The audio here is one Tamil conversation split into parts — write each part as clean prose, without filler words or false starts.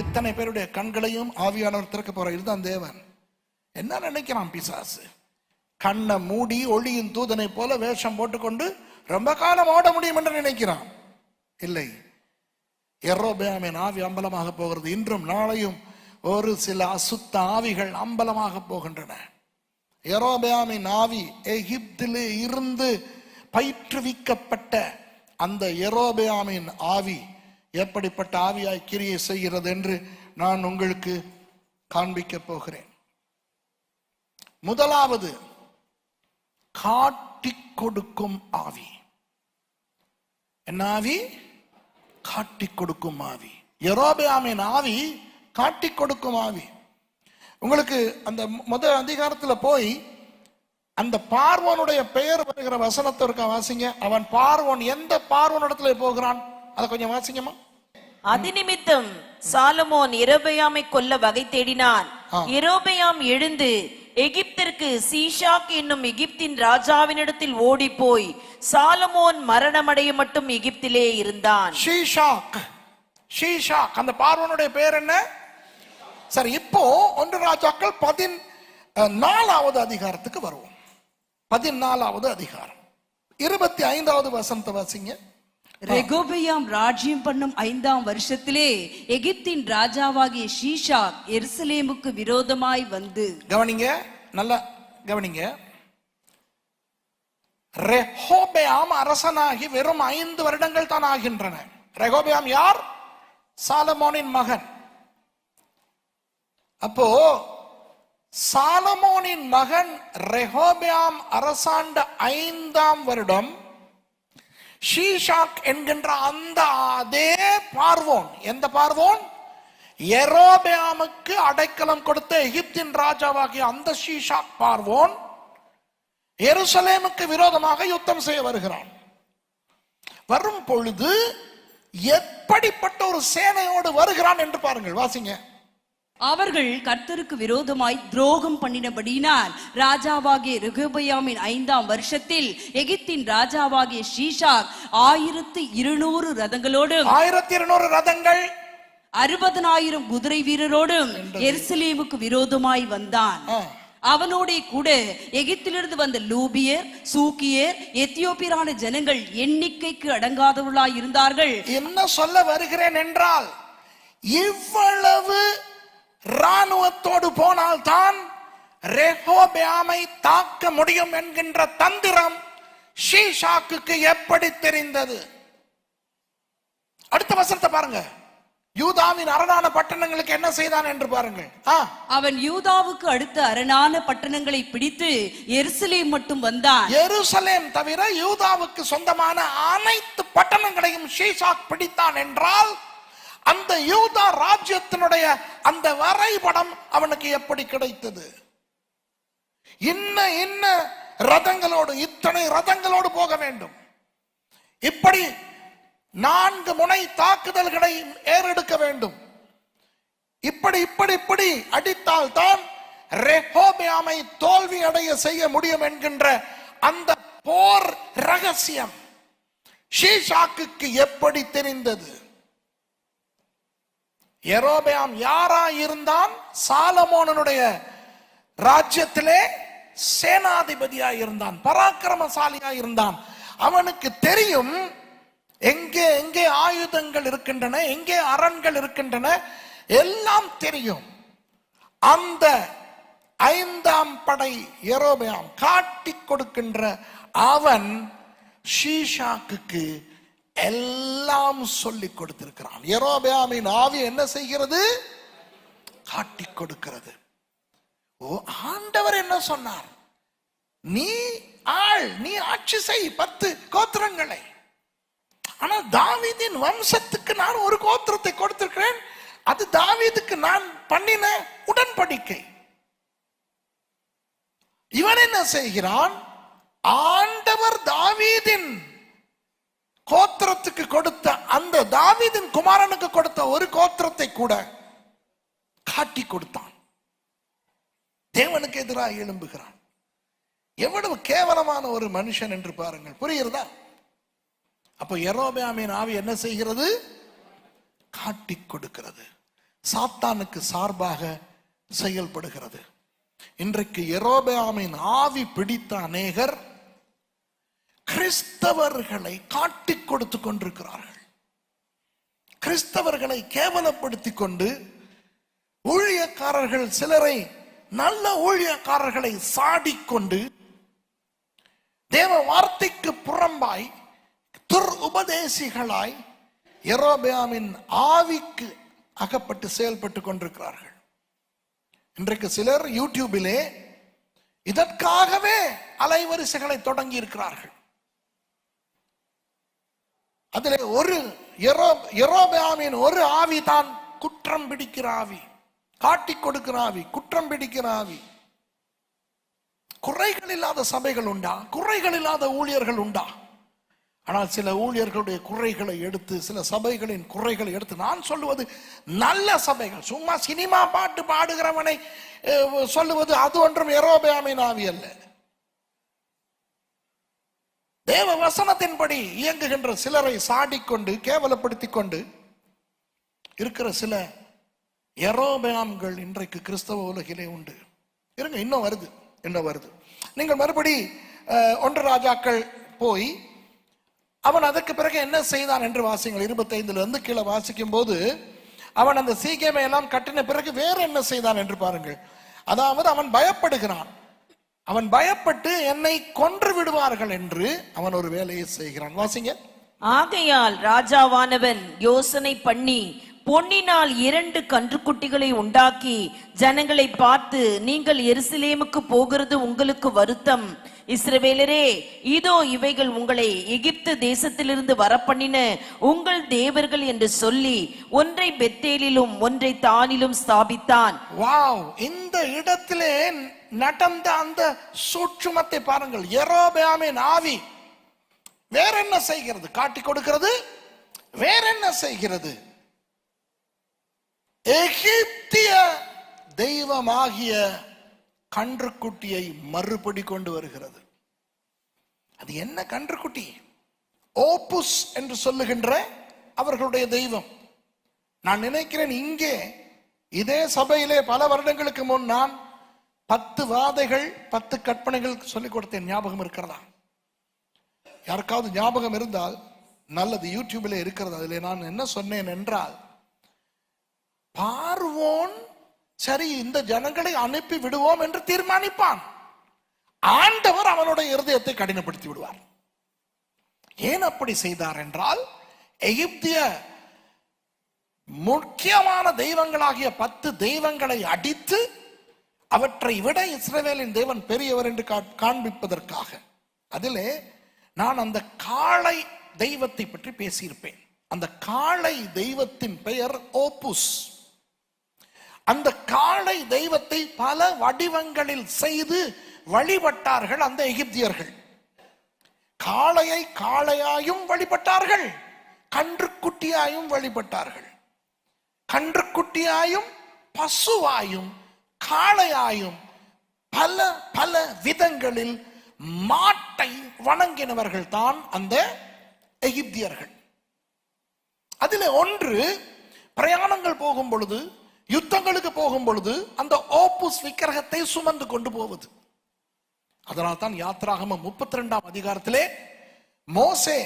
இத்தனை பேருடைய கண்களையும் ஆவியானவர் திறக்க போற. இதுதான் தேவன். என்ன நினைக்கிறான் பிசாசு? கண்ணை மூடி ஒளியின் தூதனை போல வேஷம் போட்டுக்கொண்டு ரொம்ப காலம் ஓட முடியும் என்று நினைக்கிறான். இல்லை, யெரொபெயாமின் ஆவி அம்பலமாக போகிறது. இன்றும் நாளையும் ஒரு சில அசுத்த ஆவிகள் அம்பலமாக போகின்றன. யெரொபெயாமின் ஆவி எகிப்திலே இருந்து பயிற்றுவிக்கப்பட்ட அந்த யெரொபெயாமின் ஆவி எப்படிப்பட்ட ஆவியாய் கிரியை செய்கிறது என்று நான் உங்களுக்கு காண்பிக்க போகிறேன். முதலாவது, காட்டிக் கொடுக்கும் ஆவி. என்ன ஆவி? காட்டிக் கொடுக்கும் ஆவி. யெரொபெயாமின் ஆவி காட்டிக் கொடுக்கும் ஆவி. உங்களுக்கு அந்த முதல் அதிகாரத்துல போய் அந்த பார்வோனுடைய பெயர் வருகிற வசனத்திற்கு வாசிங்க. அவன் பார்வோன் எந்த பார்வோன் இடத்துல போகிறான் அதை கொஞ்சம் வாசிங்கம்மா. அது நிமித்தம் சாலமோன் யெரொபெயாமை கொல்ல வகை தேடினான். யெரொபெயாம் எழுந்து எகிப்திற்கு சீஷாக் என்னும் எகிப்தின் ராஜாவினிடத்தில் ஓடி போய் சாலமோன் மரணமடைய மட்டும் எகிப்திலே இருந்தான். ஷீஷாக் அந்த பார்வோனுடைய பெயர் என்ன? சரி, இப்போ 1 ராஜாக்கள் 14வது அதிகாரத்துக்கு வருவோம். 14வது அதிகாரம் 25வது வசனத்தை வாசிங்க. ரெகொபெயாம் ராஜ்யம் பண்ணும் 5ஆம் வருஷத்திலே எகிப்தின் ராஜாவாகிய ஷீஷாக் எருசலேமுக்கு விரோதமாய் வந்து. கவனிங்க, நல்லா கவனிங்க. ரெகொபெயாம் அரசனாகி வெறும் 5 வருடங்கள் தான் ஆகின்றன. ரெகொபெயாம் யார்? சாலமோனின் மகன். அப்போ சாலமோனின் மகன் ரெகொபெயாம் அரசாண்ட 5ஆம் வருடம் ஷீஷாக் என்கின்ற அந்த அதே பார்வோன், எந்த பார்வோன்? யெரொபெயாமுக்கு அடைக்கலம் கொடுத்த எகிப்தின் ராஜாவாகிய அந்த ஷீஷாக் பார்வோன் எருசலேமுக்கு விரோதமாக யுத்தம் செய்ய வருகிறான். வரும் பொழுது எப்படிப்பட்ட ஒரு சேனையோடு வருகிறான் என்று பாருங்கள், வாசிங்க. அவர்கள் கர்த்தருக்கு விரோதமாய் துரோகம் பண்ணினபடியினால் ராஜாவாகிய ரெகொபெயாமின் 5ஆம் வருஷத்தில் எகிப்தின் ராஜாவாகிய ஷீஷாக் 1200 ரதங்களோடும் 1200 ரதங்கள் 60,000 குதிரை வீரரோடும் எருசலேமுக்கு விரோதமாய் வந்தான். அவனோட கூட எகிப்திலிருந்து வந்த லூபியர், சூக்கியர், எத்தியோப்பியரான ஜனங்கள் எண்ணிக்கைக்கு அடங்காதவர்களாய் இருந்தார்கள். என்ன சொல்ல வருகிறேன் என்றால், இவ்வளவு ராணுவத்தோடு போனால்தான் ரெகொபெயாமை தாக்க முடியும் என்கின்ற தந்திரம் ஷீஷாக்குக்கு எப்படி தெரிந்தது? அடுத்த வசனத்தை பாருங்க. யூதாவின் அரணான பட்டணங்களுக்கு என்ன செய்தான் என்று பாருங்கள். அவன் யூதாவுக்கு அடுத்த அரணான பட்டணங்களை பிடித்து எருசலேம் மட்டும் வந்தான். எருசலேம் தவிர யூதாவுக்கு சொந்தமான அனைத்து பட்டணங்களையும் ஷீஷாக் பிடித்தான் என்றால் அந்த யூதா ராஜ்யத்தினுடைய அந்த வரைபடம் அவனுக்கு எப்படி கிடைத்தது? இன்ன ரதங்களோடு, இத்தனை ரதங்களோடு போக வேண்டும். இப்படி 4 முனை தாக்குதல்களை ஏறெடுக்க வேண்டும். இப்படி அடித்தால் தான் ரெகொபெயாமை தோல்வி அடைய செய்ய முடியும் என்கின்ற அந்த போர் ரகசியம் ஷீஷாக்குக்கு எப்படி தெரிந்தது? யெரொபெயாம் யாரா இருந்தான்? சாலமோனுடைய ராஜ்யத்திலே சேனாதிபதியா இருந்தான், பராக்கிரமசாலியா இருந்தான். அவனுக்கு தெரியும் எங்கே எங்கே ஆயுதங்கள் இருக்கின்றன, எங்கே அரண்கள் இருக்கின்றன, எல்லாம் தெரியும். அந்த 5ஆம் படை யெரொபெயாம் காட்டி கொடுக்கின்ற அவன் ஷீஷாக்குக்கு எல்லாம் சொல்லிக் கொடுத்திருக்கிறான். யெரொபெயாமின் ஆவி என்ன செய்கிறது? காட்டி கொடுக்கிறது. ஆண்டவர் என்ன சொன்னார்? நீ ஆட்சி செய் 10 கோத்திரங்களை. ஆனா தாவீதின் வம்சத்துக்கு நான் ஒரு கோத்திரத்தை கொடுத்திருக்கிறேன். அது தாவீதுக்கு நான் பண்ணின உடன்படிக்கை. இவன் என்ன செய்கிறான்? ஆண்டவர் தாவீதின் கோத்திரத்துக்கு கொடுத்த அந்த தாவீதின் குமாரனுக்கு கொடுத்த ஒரு கோத்திரத்தை கூட காட்டி கொடுத்தான். தேவனுக்கு எதிராக எழும்புகிறான். எவ்வளவு கேவலமான ஒரு மனுஷன் என்று பாருங்கள். புரிகிறதா? அப்ப யெரொபெயாமின் ஆவி என்ன செய்கிறது? காட்டி கொடுக்கிறது. சாத்தானுக்கு சார்பாக செயல்படுகிறது. இன்றைக்கு யெரொபெயாமின் ஆவி பிடித்த அநேகர் கிறிஸ்தவர்களை காட்டிக் கொடுத்து கொண்டிருக்கிறார்கள். கிறிஸ்தவர்களை கேவலப்படுத்திக் கொண்டு ஊழியக்காரர்கள் சிலரை, நல்ல ஊழியக்காரர்களை சாடிக்கொண்டு தேவ வார்த்தைக்கு புறம்பாய் உபதேசிகளாய் யெரொபெயாமின் ஆவிக்கு அகப்பட்டு செயல்பட்டு கொண்டிருக்கிறார்கள். இன்றைக்கு சிலர் யூடியூபிலே இதற்காகவே அலைவரிசைகளை தொடங்கி இருக்கிறார்கள். அதில் ஒரு யெரொபெயாமின் ஒரு ஆவி தான் குற்றம் பிடிக்கிற ஆவி, காட்டிக் கொடுக்கிற ஆவி, குற்றம் பிடிக்கிற ஆவி. குறைகள் இல்லாத சபைகள் உண்டா? குறைகள் இல்லாத ஊழியர்கள் உண்டா? ஆனால் சில ஊழியர்களுடைய குறைகளை எடுத்து, சில சபைகளின் குறைகளை எடுத்து, நான் சொல்லுவது நல்ல சபைகள், சும்மா சினிமா பாட்டு பாடுகிறவனை சொல்லுவது அது ஒன்றும் யெரொபெயாமின் ஆவி அல்ல. தேவ வசனத்தின்படி இயங்குகின்ற சிலரை சாடிக்கொண்டு கேவலப்படுத்திக் கொண்டு இருக்கிற சில யெரொபெயாம்கள் இன்றைக்கு கிறிஸ்தவ உலகிலே உண்டு. இருங்க, இன்னும் வருது. நீங்கள் மறுபடி 1 ராஜாக்கள் போய் அவன் அதற்கு பிறகு என்ன செய்தான் என்று வாசிங்கள். 25 இருந்து கீழே வாசிக்கும் போது அவன் அந்த சீகேமை எல்லாம் கட்டின பிறகு வேற என்ன செய்தான் என்று பாருங்கள். அதாவது அவன் பயப்படுகிறான். அவன் பயப்பட்டு என்னை கொன்று விடுவார்கள் என்று அவன் ஒரு வேலையை செய்கிறான். வாசிங்க. ஆகையால் ராஜாவானவன் யோசனை பண்ணி பொன்னினால் 2 கன்றுக்குட்டிகளை உண்டாக்கி ஜனங்களை பார்த்து, நீங்கள் எருசலேமுக்கு போகிறது உங்களுக்கு வருத்தம். இஸ்ரவேலரே, இதோ இவைகள் உங்களை எகிப்து தேசத்திலிருந்து வரப்பண்ணின உங்கள் தேவர்கள் என்று சொல்லி ஒன்றை பெத்தேலிலும் ஒன்றை தானிலும் ஸ்தாபித்தான். வாவ்! இந்த இடத்திலே நடந்த அந்த சூட்சுமத்தை பாருங்கள். யெரொபெயாமின் ஆவி வேற என்ன செய்கிறது? காட்டிக் கொடுக்கிறது. வேற என்ன செய்கிறது? எகிப்திய தெய்வமாகிய கன்றுக்குட்டியை மறுபடி கொண்டு வருகிறது. அது என்ன கன்றுக்குட்டி? ஓப்புஸ் என்று சொல்லுகின்ற அவர்களுடைய தெய்வம். நான் நினைக்கிறேன், இங்கே இதே சபையிலே பல வருடங்களுக்கு முன் நான் 10 வாதைகள் 10 கற்பனைகள் சொல்லிக் கொடுத்தேன். ஞாபகம் இருக்கிறதா? யாருக்காவது ஞாபகம் இருந்தால் நல்லது. யூடியூபில் இருக்கிறது. அதில் நான் என்ன சொன்னேன் என்றால், பார்வோன் சரி இந்த ஜனங்களை அனுப்பி விடுவோம் என்று தீர்மானிப்பான். ஆண்டவர் அவனுடைய இருதயத்தை கடினப்படுத்தி விடுவார். ஏன் அப்படி செய்தார் என்றால், எகிப்திய முக்கியமான தெய்வங்களாகிய 10 தெய்வங்களை அடித்து அவற்றை விட இஸ்ரவேலின் தேவன் பெரியவர் என்று காண்பிப்பதற்காக. அதிலே நான் அந்த காளை தெய்வத்தை பற்றி பேசியிருப்பேன். அந்த காளை தெய்வத்தின் பெயர் ஓப்புஸ். அந்த காளை தெய்வத்தை பல வடிவங்களில் செய்து வழிபட்டார்கள் அந்த எகிப்தியர்கள். காளையை காளையாயும் வழிபட்டார்கள், கன்றுக்குட்டியாயும் வழிபட்டார்கள். கன்றுக்குட்டியாயும் பசுவாயும் காளையாயும் பல பல விதங்களில் மாட்டை வணங்கினவர்கள் தான் அந்த எகிப்தியர்கள். அதில் ஒன்று, பிரயாணங்கள் போகும் பொழுது, யுத்தங்களுக்கு போகும் பொழுது அந்த ஓப்புஸ் விக்கிரகத்தை சுமந்து கொண்டு போவது. அதனால் தான் யாத்ராகமம் 32ஆம் அதிகாரத்திலே மோசே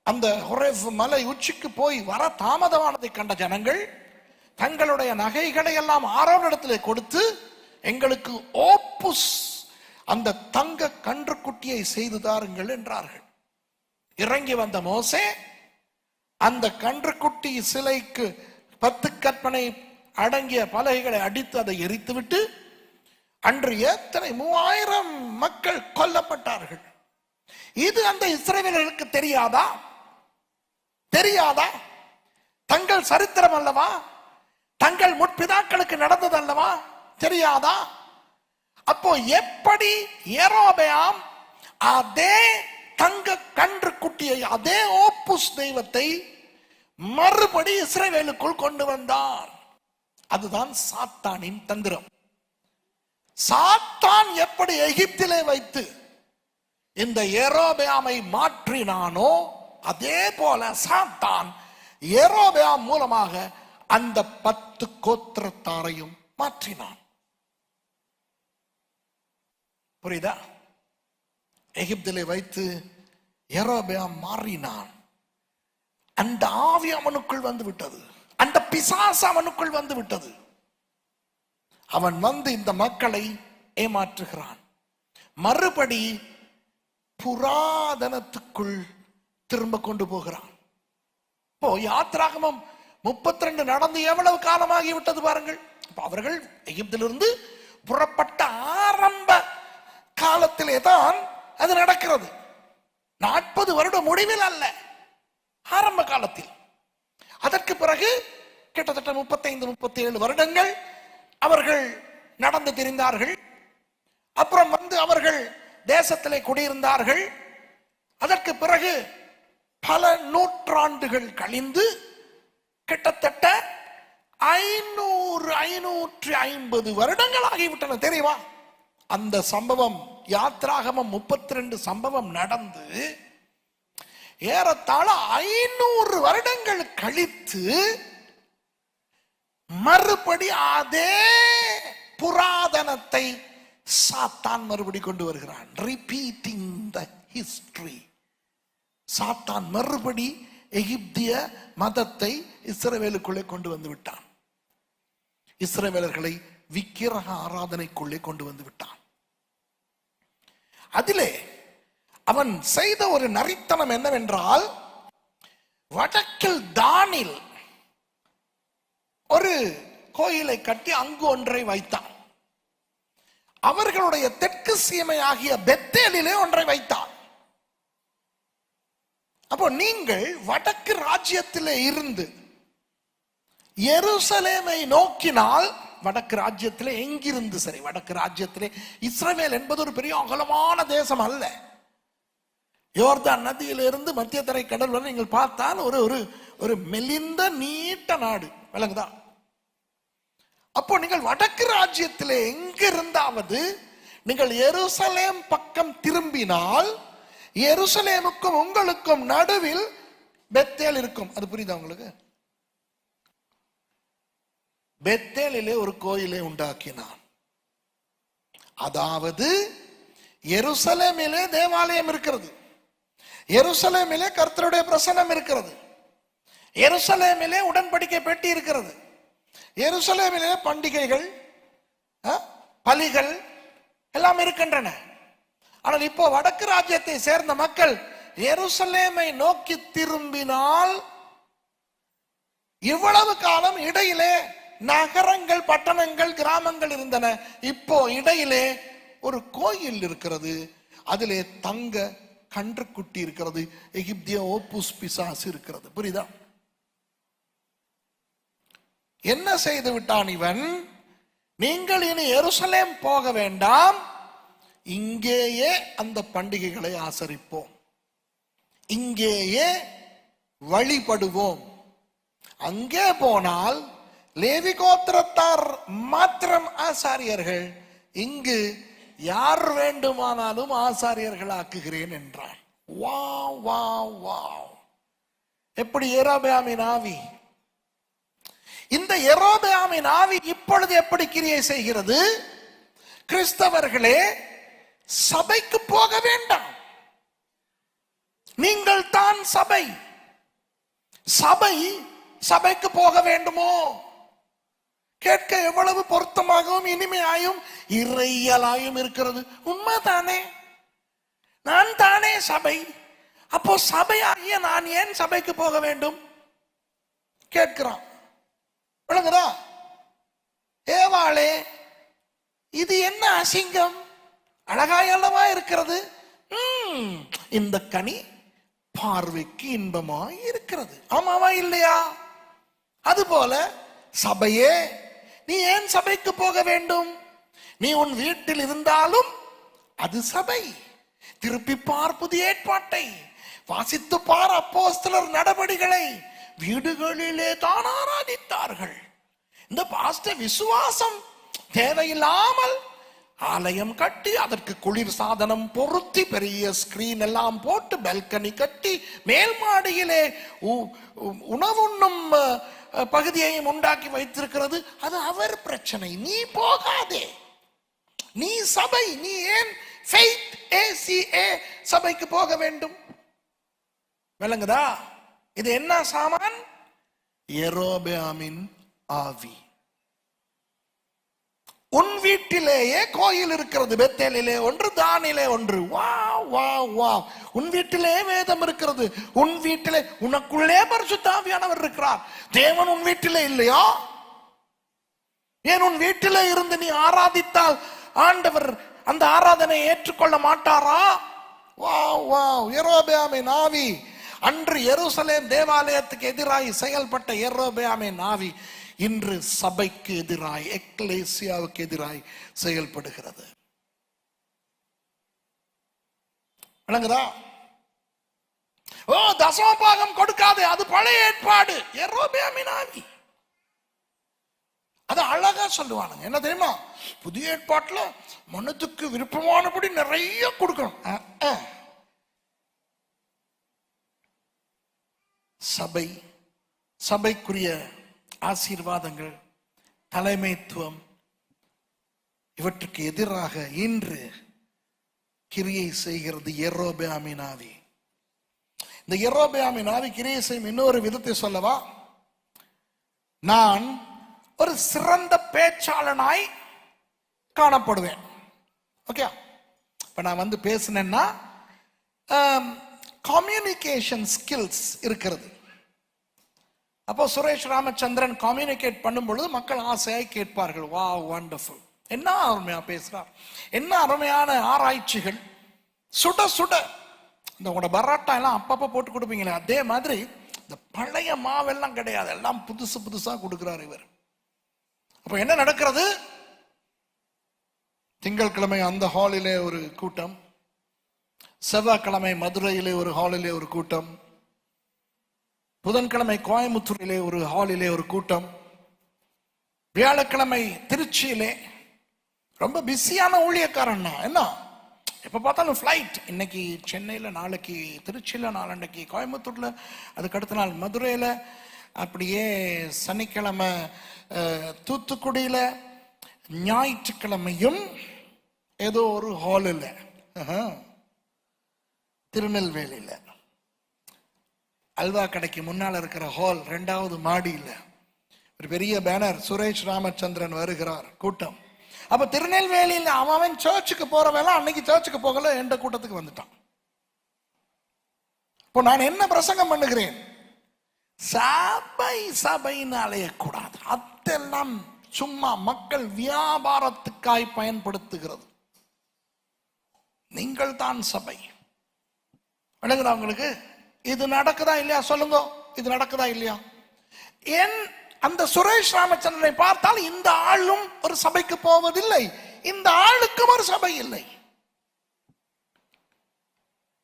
அந்த ஹொரேப் மலை உச்சிக்கு போய் வர தாமதமானதை கண்ட ஜனங்கள் தங்களுடைய நகைகளை எல்லாம் ஆரோனிடத்திலே கொடுத்து, எங்களுக்கு ஓப்புஸ் அந்த தங்க கன்றுக்குட்டியை செய்து தாருங்கள் என்றார்கள். இறங்கி வந்த மோசே அந்த கன்றுக்குட்டி சிலைக்கு 10 கற்பனை அடங்கிய பலகைகளை அடித்து அதை எரித்துவிட்டு, அன்று எத்தனை 3000 மக்கள் கொல்லப்பட்டார்கள். இது அந்த இஸ்ரவேலர்களுக்கு தெரியாதா? தங்கள் சரித்திரம் அல்லவா? தங்கள் முற்பிதாக்களுக்கு நடந்தது அல்லவா? தெரியாதா? அப்போ எப்படி யெரொபெயாம் அதே தங்க கன்றுக்குட்டியை, அதே ஓப்புஸ் தெய்வத்தை மறுபடி இஸ்ரவேலுக்குள் கொண்டு வந்தான்? அதுதான் சாத்தானின் தந்திரம். சாத்தான் எப்படி எகிப்திலே வைத்து இந்த யெரொபெயாமை மாற்றினானோ, அதே போல சாத்தான் யெரொபெயாம் மூலமாக அந்த 10 கோத்திரத்தாரையும் மாற்றினான். புரியுதா? எகிப்திலே வைத்து யெரொபெயாம் மாறினான். அந்த ஆவி அவனுக்குள் வந்து விட்டது, அந்த பிசாசு அவனுக்குள் வந்து விட்டது. அவன் வந்து இந்த மக்களை ஏமாற்றுகிறான். மறுபடி புராதனத்துக்குள் திரும்ப கொண்டு போகிறான். இப்போ யாத்திராகமம் 32 நடந்து எவ்வளவு காலமாகி விட்டது பாருங்கள். அவர்கள் எகிப்திலிருந்து புறப்பட்ட ஆரம்ப காலத்திலே தான் அது நடக்கிறது. 40 வருட முடிவில் அல்ல, ஆரம்ப காலத்தில். அதற்கு பிறகு கிட்டத்தட்ட 35-37 வருடங்கள் அவர்கள் நடந்து திரிந்தார்கள். அப்புறம் வந்து அவர்கள் தேசத்திலே குடியிருந்தார்கள். அதற்கு பிறகு பல நூற்றாண்டுகள் கழிந்து கிட்டத்தட்ட 500-550 வருடங்கள் ஆகிவிட்டன. தெரியுமா? அந்த சம்பவம் யாத்திராகமம் 32 சம்பவம் நடந்து ஏறத்தாழ 500 வருடங்கள் கழித்து மறுபடி அதே புராதனத்தை சாத்தான் மறுபடி கொண்டு வருகிறான். ரிப்பீட்டிங் த ஹிஸ்டரி. சாத்தான் மறுபடி எகிப்திய மதத்தை இஸ்ரவேலுக்குள்ளே கொண்டு வந்து விட்டான். இஸ்ரவேலர்களை விக்கிரக ஆராதனைக்குள்ளே கொண்டு வந்து விட்டான். அதிலே அவன் செய்த ஒரு நரித்தனம் என்னவென்றால், வடக்கில் தானில் ஒரு கோயிலை கட்டி அங்கு ஒன்றை வைத்தான். அவர்களுடைய தெற்கு சீமை ஆகிய பெத்தேலிலே ஒன்றை வைத்தான். அப்போ நீங்கள் வடக்கு ராஜ்யத்திலே இருந்து எருசலேமை நோக்கினால், வடக்கு ராஜ்யத்திலே எங்கிருந்து சரி, வடக்கு ராஜ்யத்திலே இஸ்ரவேல் என்பது ஒரு பெரிய அகலமான தேசம் அல்ல. யோர்தான் நதியிலிருந்து மத்திய தரை கடல் வரை நீங்கள் பார்த்தால் ஒரு ஒரு ஒரு மெலிந்த நீட்ட நாடு, விளங்குதா? அப்போ நீங்கள் வடக்கு ராஜ்யத்திலே எங்கிருந்தாவது நீங்கள் எருசலேம் பக்கம் திரும்பினால், எருசலேமுக்கும் உங்களுக்கும் நடுவில் பெத்தேல் இருக்கும். அது புரியுதா உங்களுக்கு? பெத்தேலிலே ஒரு கோயிலை உண்டாக்கினான். அதாவது எருசலேமிலே தேவாலயம் இருக்கிறது, எருசலேமிலே கர்த்தருடைய பிரசன்னம் இருக்கிறது, எருசலேமிலே உடன்படிக்கை பெட்டி இருக்கிறது, எருசலேமிலே பண்டிகைகள் பலிகள் எல்லாம் இருக்கின்றன. ஆனால் இப்போ வடக்கு ராஜ்யத்தை சேர்ந்த மக்கள் எருசலேமை நோக்கி திரும்பினால், இவ்வளவு காலம் இடையிலே நகரங்கள், பட்டணங்கள், கிராமங்கள் இருந்தன. இப்போ இடையிலே ஒரு கோயில் இருக்கிறது, அதிலே தங்க கன்றுக்குட்டி இருக்கிறது, எகிப்திய ஓப்புஸ் பிசாசு இருக்கிறது. புரியுதா? என்ன செய்து விட்டான் இவன்? நீங்கள் இனி எருசலேம் போக வேண்டாம், இங்கேயே அந்த பண்டிகைகளை ஆசரிப்போம், இங்கேயே வழிபடுவோம். அங்கே போனால் லேவி கோத்திரத்தார் மாத்திரம் ஆசாரியர்கள், இங்கு யார் வேண்டுமானாலும் ஆசாரியர்கள் ஆக்குகிறேன் என்றான். Wow wow wow! எப்படி யெரொபெயாமின் ஆவி! இந்த யெரொபெயாமின் ஆவி இப்பொழுது எப்படி கிரியை செய்கிறது? கிறிஸ்தவர்களே, சபைக்கு போக வேண்டாம், நீங்கள் தான் சபை. சபைக்கு போக வேண்டுமோ? கேட்க எவ்வளவு பொருத்தமாகவும் இனிமையாயும் இறையலாயும் இருக்கிறது. உண்மைதானே? நான் தானே சபை. அப்போ சபையாகிய நான் ஏன் சபைக்கு போக வேண்டும் கேட்கிறான். விளங்குதா? ஏவாளே, இது என்ன அசிங்கம்? அழகாயல்லவா இருக்கிறது. இந்த கனி பார்வைக்கு இன்பமாய் இருக்கிறது. ஆமாவா இல்லையா? அதுபோல சபையே, நீ ஏன் சபைக்கு போக வேண்டும்? நீ உன் வீட்டில் இருந்தாலும் அது சபை. திருப்பி பார் புதிய ஏற்பாட்டை, வாசித்து பார் அப்போஸ்தலர் நடபடிகளை. வீடுகளிலே தான் ஆராதித்தார்கள். இந்த பாஸ்டர் விசுவாசம் தேவையில்லாமல் ஆலயம் கட்டி, அதற்கு குளிர் சாதனம் பொருத்தி, பெரிய ஸ்கிரீன் எல்லாம் போட்டு, பால்கனி கட்டி, மேல் மாடியிலே உணவுண்ணும் பகுதியையும் உண்டாக்கி வைத்திருக்கிறது. அது அவர் பிரச்சனை, நீ போகாதே. நீ சபை, நீ ஏன் ஃபெய்த் ACA சபைக்கு போக வேண்டும்? விளங்குதா? இது என்ன சாமான்? யெரொபெயாமின் ஆவி. உன் வீட்டிலேயே கோயில் இருக்கிறது. பெத்தேலிலே ஒன்று, தானிலே ஒன்று. வா வா வா. உன் வீட்டிலே வேதம் இருக்கிறது. உன் வீட்டிலே, உனக்குள்ளே பரிசுத்த ஆவியானவர் இருக்கிறார். தேவன் உன் வீட்டிலே இல்லையா? ஏன் உன் வீட்டிலே இருந்து நீ ஆராதித்தால் ஆண்டவர் அந்த ஆராதனையை ஏற்றுக்கொள்ள மாட்டாரா? வா வா. யெரொபெயாமின் ஆவி. அன்று எருசலேம் தேவாலயத்துக்கு எதிராய் செயல்பட்ட யெரொபெயாமின் ஆவி இன்று சபைக்கு எதிராய், எக்லேசியாவுக்கு எதிராய் செயல்படுகிறது. விளங்குதா? ஓ, தசமபாகம் கொடுக்காது, அது பழைய ஏற்பாடு. யெரொபெயாமின் ஆவி. அது அழகா சொல்லுவானுங்க. என்ன தெரியுமா? புதிய ஏற்பாட்டுல மனதுக்கு விருப்பமானபடி நிறைய கொடுக்கணும். சபை, சபைக்குரிய ஆசீர்வாதங்கள், தலைமைத்துவம், இவற்றுக்கு எதிராக இன்று கிரியை செய்கிறது யெரொபெயாமின் ஆவி. இந்த யெரொபெயாமின் ஆவி கிரியை செய்யும் இன்னொரு விதத்தை சொல்லவா? நான் ஒரு சிறந்த பேச்சாளனாய் காணப்படுவேன். ஓகே, இப்ப நான் வந்து பேசினேன்னா கம்யூனிகேஷன் ஸ்கில்ஸ் இருக்கிறது. அப்போ சுரேஷ் ராமச்சந்திரன் கம்யூனிகேட் பண்ணும் பொழுது மக்கள் ஆசையாய் கேட்பார்கள், வா வண்டர்ஃபுல், என்ன அருமையா பேசுறார், என்ன அருமையான ஆராய்ச்சிகள், சுட சுட. இந்த உங்களோட பரோட்டா எல்லாம் அப்பப்ப போட்டு கொடுப்பீங்களே, அதே மாதிரி இந்த பழைய மாவெல்லாம் கிடையாது, எல்லாம் புதுசு புதுசா கொடுக்கிறார் இவர். அப்ப என்ன நடக்கிறது? திங்கட்கிழமை அந்த ஹாலிலே ஒரு கூட்டம், செவ்வாய்க்கிழமை மதுரையிலே ஒரு ஹாலிலே ஒரு கூட்டம், புதன்கிழமை கோயம்புத்தூரிலே ஒரு ஹாலிலே ஒரு கூட்டம், வியாழக்கிழமை திருச்சியிலே. ரொம்ப பிஸியான ஊழியக்காரன். என்ன எப்ப பார்த்தாலும் ஃபிளைட். இன்னைக்கு சென்னையில, நாளைக்கு திருச்சியில, நாளன்னைக்கு கோயம்புத்தூர்ல, அதுக்கு அடுத்த நாள் மதுரையில, அப்படியே சனிக்கிழமை தூத்துக்குடியில, ஞாயிற்றுக்கிழமையும் ஏதோ ஒரு ஹாலில், திருநெல்வேலியில அல்வா கடைக்கு முன்னால் இருக்கிற ஹால் 2வது மாடியில் ஒரு பெரிய பேனர், சுரேஷ் ராமச்சந்திரன் வருகிறார் கூட்டம். அப்ப திருநெல்வேலியில் அவன் சர்ச்சுக்கு போறவெல்லாம் அன்னைக்கு சர்ச்சுக்கு போகல, எந்த கூட்டத்துக்கு வந்துட்டான். இப்போ நான் என்ன பிரசங்கம் பண்ணுகிறேன்? சபை சபைன்னு அலையக்கூடாது. அதெல்லாம் சும்மா மக்கள் வியாபாரத்துக்காய் பயன்படுத்துகிறது. நீங்கள் தான் சபை. விளங்குதா உங்களுக்கு? இது நடக்குதா இல்லையா? சொல்லுங்க, இது நடக்குதா இல்லையா? ஏன் அந்த சுரேஷ் ராமச்சந்திரனை பார்த்தால் இந்த ஆளும் ஒரு சபைக்கு போவதில்லை, இந்த ஆளுக்கும் ஒரு சபை இல்லை.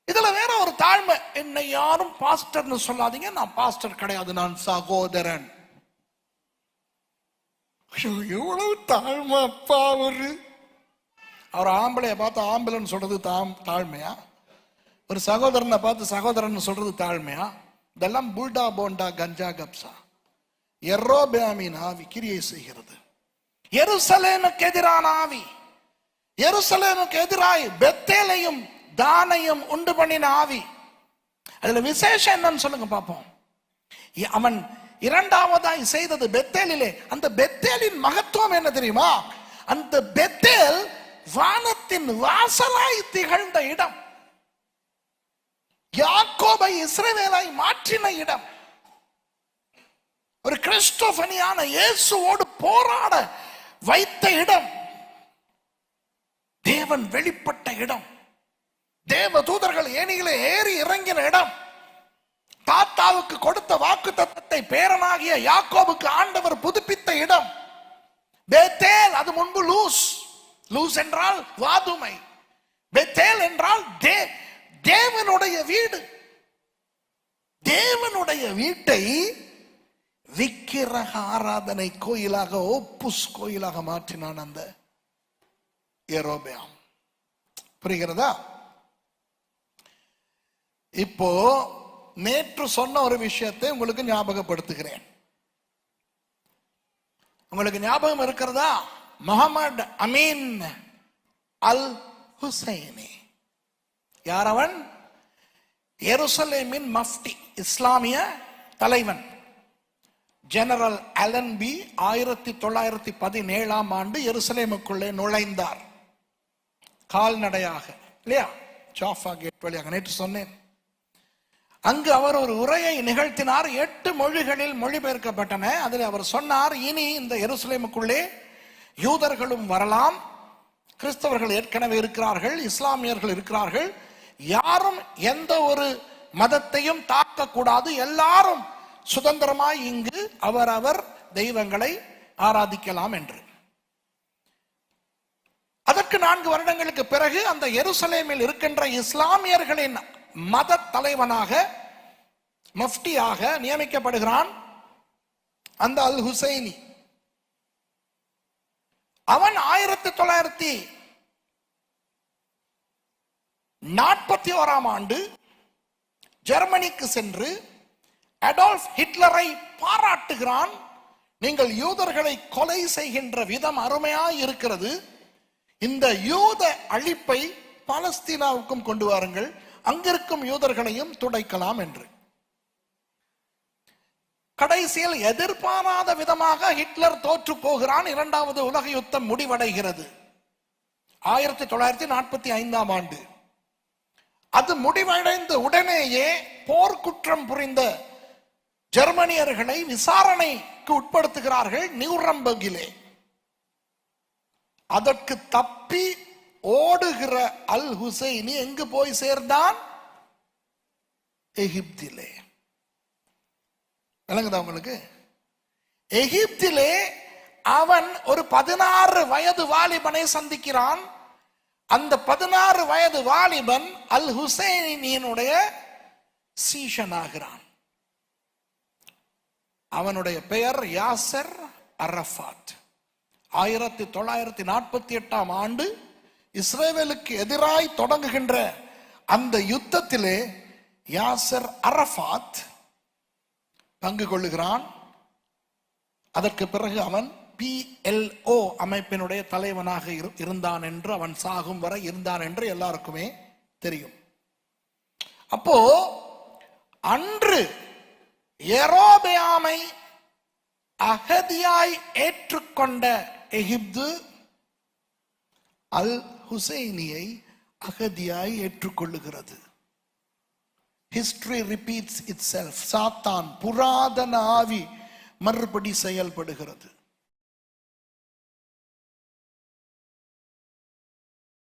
இதுல வேற ஒரு தாழ்மை. என்னை யாரும் பாஸ்டர்னு சொல்லாதீங்க, நான் பாஸ்டர் கிடையாது, நான் சகோதரன். எவ்வளவு தாழ்மை அப்பா! அவர் ஆம்பளைய பார்த்து ஆம்பளைன்னு சொல்றது தாழ்மையா? ஒரு சகோதரனை பார்த்து சகோதரன் சொல்றது தாழ்மையா? இதெல்லாம் புல்டா போண்டா கஞ்சா கப்சா. யெரொபெயாமின் ஆவி கிரியை செய்கிறது. எருசலேமுக்கு எதிரான ஆவி, எருசலேமுக்கு எதிராய் பெத்தேலையும் தானையும் உண்டு பண்ணின ஆவி. அதுல விசேஷம் என்னன்னு சொல்லுங்க பாப்போம். அவன் 2வதாய் செய்தது பெத்தேலிலே. அந்த பெத்தேலின் மகத்துவம் என்ன தெரியுமா? அந்த பெத்தேல் வானத்தின் வாசலாய் திகழ்ந்த இடம், யாக்கோபை இஸ்ரவேலாய் மாற்றின இடம், ஒரு கிறிஸ்டோபனியான இயேசுவோடு போராட வைத்த இடம், தேவன் வெளிப்பட்ட இடம், தேவ தூதர்கள் ஏணிகளை ஏறி இறங்கின இடம், தாத்தாவுக்கு கொடுத்த வாக்கு தத்தத்தை பேரனாகிய யாக்கோபுக்கு ஆண்டவர் புதுப்பித்த இடம் பெத்தேல். அது முன்பு லூஸ். லூஸ் என்றால் வாதுமை, பெத்தேல் என்றால் தேவனுடைய வீடு. தேவனுடைய வீட்டை விக்கிரக ஆராதனை கோயிலாக, ஓப்புஸ் கோயிலாக மாற்றினான் அந்த யெரொபெயாம். புரிகிறதா? இப்போ நேற்று சொன்ன ஒரு விஷயத்தை உங்களுக்கு ஞாபகப்படுத்துகிறேன். உங்களுக்கு ஞாபகம் இருக்கிறதா? முகமது அமீன் அல் ஹுசைனி. யார் அவன்? எருசலேமின் மஃப்டி, இஸ்லாமிய தலைவன். ஜெனரல் அலன்பி 1917ஆம் ஆண்டு எருசலேமுக்குள்ளே நுழைந்தார் கால்நடையாக, இல்லையா? ஜாஃபா கேட் வழியாக. நேற்று சொன்னேன். அங்கு அவர் ஒரு உரையை நிகழ்த்தினார். 8 மொழிகளில் மொழிபெயர்க்கப்பட்டன. அதில் அவர் சொன்னார், இனி இந்த எருசலேமுக்குள்ளே யூதர்களும் வரலாம், கிறிஸ்தவர்கள் ஏற்கனவே இருக்கிறார்கள், இஸ்லாமியர்கள் இருக்கிறார்கள், யாரும் எந்த ஒரு மதத்தையும் தாக்கக்கூடாது, எல்லாரும் சுதந்திரமாய் இங்கு அவரவர் தெய்வங்களை ஆராதிக்கலாம் என்று. அதற்கு 4 வருடங்களுக்கு பிறகு அந்த எருசலேமில் இருக்கின்ற இஸ்லாமியர்களின் மத தலைவனாக, மஃப்டியாக நியமிக்கப்படுகிறான் அந்த அல் ஹுசைனி. அவன் 1941ஆம் ஆண்டு ஜெர்மனிக்கு சென்று அடால்ஃப் ஹிட்லரை பாராட்டுகிறான். நீங்கள் யூதர்களை கொலை செய்கின்ற விதம் அருமையாய் இருக்கிறது, இந்த யூத அழிப்பை பாலஸ்தீனாவுக்கும் கொண்டு வாருங்கள், அங்கிருக்கும் யூதர்களையும் துடைக்கலாம் என்று. கடைசியில் எதிர்பாராத விதமாக ஹிட்லர் தோற்று போகிறான். 2வது உலக யுத்தம் முடிவடைகிறது 1945ஆம் ஆண்டு. அது முடிவடைந்த உடனேயே போர்க்குற்றம் புரிந்த ஜெர்மனியர்களை விசாரணைக்கு உட்படுத்துகிறார்கள் நியூரம்பர்கிலே. அதற்கு தப்பி ஓடுகிற அல் ஹுசைனி எங்கு போய் சேர்ந்தான்? எகிப்திலே. விளங்குதா உங்களுக்கு? எகிப்திலே அவன் ஒரு 16 வயது வாலிபனை சந்திக்கிறான். அந்த 16 வயது வாலிபன் அல் ஹுசைனியினுடைய சீஷனாகிறான். அவனுடைய பெயர் யாசர் அரஃபாத். 1948ஆம் ஆண்டு இஸ்ரேலுக்கு எதிராய் தொடங்குகின்ற அந்த யுத்தத்திலே யாசர் அரஃபாத் பங்கு கொள்ளுகிறான். அதற்கு பிறகு அவன் PLO அமைப்பினுடைய தலைவனாக இருந்தான் என்று, அவன் சாகும் வரை இருந்தான் என்று எல்லாருக்குமே தெரியும். அப்போ அன்று யெரொபெயாமை அகதியாய் ஏற்றுக்கொண்ட எகிப்து அல் ஹுசைனியை அகதியாய் ஏற்றுக்கொள்ளுகிறது. History repeats itself. சாத்தான், புராதன ஆவி மறுபடி செயல்படுகிறது.